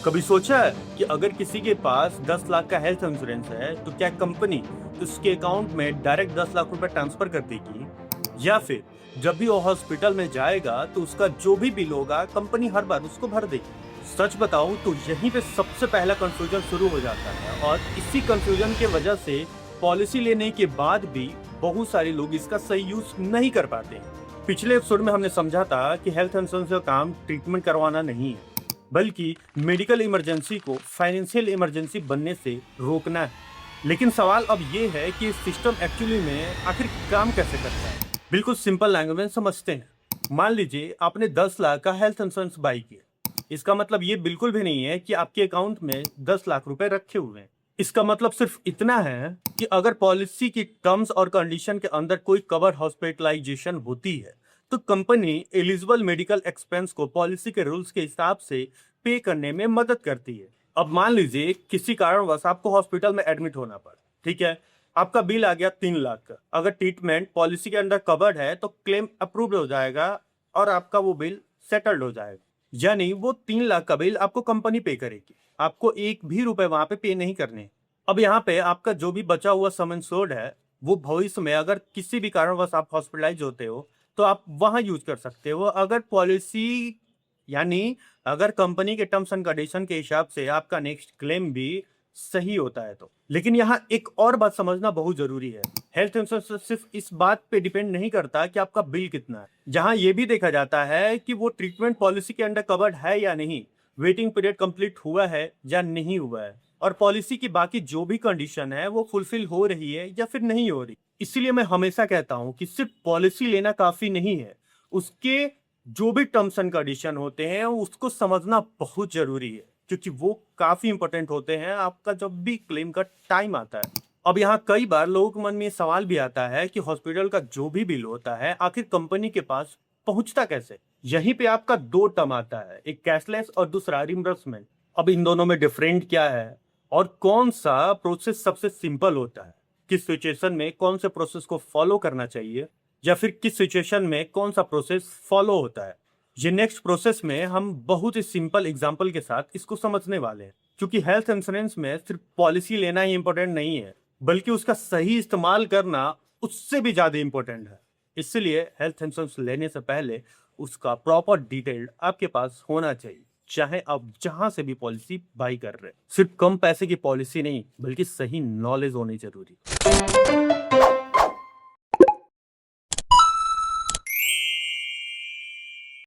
कभी सोचा है कि अगर किसी के पास 10 लाख का हेल्थ इंश्योरेंस है तो क्या कंपनी उसके अकाउंट में डायरेक्ट 10 लाख रुपए ट्रांसफर कर देगी, या फिर जब भी वो हॉस्पिटल में जाएगा तो उसका जो भी बिल होगा कंपनी हर बार उसको भर देगी। सच बताऊं तो यहीं पे सबसे पहला कंफ्यूजन शुरू हो जाता है और इसी कंफ्यूजन के वजह से पॉलिसी लेने के बाद भी बहुत सारे लोग इसका सही यूज नहीं कर पाते हैं। पिछले एपिसोड में हमने समझा था कि हेल्थ इंश्योरेंस का काम ट्रीटमेंट करवाना नहीं है, बल्कि मेडिकल इमरजेंसी को फाइनेंशियल इमरजेंसी बनने से रोकना है। लेकिन सवाल अब ये है कि सिस्टम एक्चुअली में आखिर काम कैसे करता है। बिल्कुल सिंपल लैंग्वेज में समझते हैं। मान लीजिए आपने 10 लाख का हेल्थ इंश्योरेंस बाई किया। इसका मतलब ये बिल्कुल भी नहीं है कि आपके अकाउंट में 10 लाख रुपए रखे हुए हैं। इसका मतलब सिर्फ इतना है कि अगर पॉलिसी की टर्म्स और कंडीशन के अंदर कोई कवर हॉस्पिटलाइजेशन होती है तो कंपनी एलिजिबल मेडिकल एक्सपेंस को पॉलिसी के रूल्स के हिसाब से पे करने में मदद करती है। अब मान लीजिए किसी कारणवश आपको हॉस्पिटल में एडमिट होना पड़ा, ठीक है। आपका बिल आ गया 3 लाख का। अगर ट्रीटमेंट पॉलिसी के अंदर कवर्ड है तो क्लेम अप्रूव हो जाएगा और आपका वो बिल सेटल्ड हो जाएगा। यानी वो 3 लाख का बिल आपको कंपनी पे करेगी, आपको एक भी रुपए वहां पे नहीं करने। अब यहाँ पे आपका जो भी बचा हुआ सम इंश्योर्ड है वो भविष्य में अगर किसी भी कारणवश आप हॉस्पिटलाइज होते हो तो आप वहां यूज कर सकते हो, अगर पॉलिसी यानी अगर कंपनी के टर्म्स एंड कंडीशन के हिसाब से आपका नेक्स्ट क्लेम भी सही होता है तो। लेकिन यहाँ एक और बात समझना बहुत जरूरी है। हेल्थ इंश्योरेंस सिर्फ इस बात पे डिपेंड नहीं करता कि आपका बिल कितना है, जहाँ ये भी देखा जाता है कि वो ट्रीटमेंट पॉलिसी के अंडर कवर्ड है या नहीं, वेटिंग पीरियड कंप्लीट हुआ है या नहीं हुआ है, और पॉलिसी की बाकी जो भी कंडीशन है वो फुलफिल हो रही है या फिर नहीं हो रही। इसीलिए मैं हमेशा कहता हूं कि सिर्फ पॉलिसी लेना काफी नहीं है, उसके जो भी टर्म्स एंड कंडीशन होते हैं उसको समझना बहुत जरूरी है, क्योंकि वो काफी इंपॉर्टेंट होते हैं आपका जब भी क्लेम का टाइम आता है। अब यहाँ कई बार लोगों के मन में ये सवाल भी आता है कि हॉस्पिटल का जो भी बिल होता है आखिर कंपनी के पास पहुंचता कैसे। यहीं पे आपका दो टर्म आता है, एक कैशलेस और दूसरा रिम्बर्समेंट। अब इन दोनों में डिफरेंट क्या है और कौन सा प्रोसेस सबसे सिंपल होता है, किस सिचुएशन में कौन से प्रोसेस को फॉलो करना चाहिए, या फिर किस सिचुएशन में कौन सा प्रोसेस फॉलो होता है, ये नेक्स्ट प्रोसेस में हम बहुत ही सिंपल एग्जांपल के साथ इसको समझने वाले हैं। क्योंकि हेल्थ इंश्योरेंस में सिर्फ पॉलिसी लेना ही इंपॉर्टेंट नहीं है, बल्कि उसका सही इस्तेमाल करना उससे भी ज्यादा इंपॉर्टेंट है। इसलिए हेल्थ इंश्योरेंस लेने से पहले उसका प्रॉपर डिटेल आपके पास होना चाहिए, चाहे आप जहां से भी पॉलिसी बाई कर रहे हैं। सिर्फ कम पैसे की पॉलिसी नहीं, बल्कि सही नॉलेज होनी जरूरी।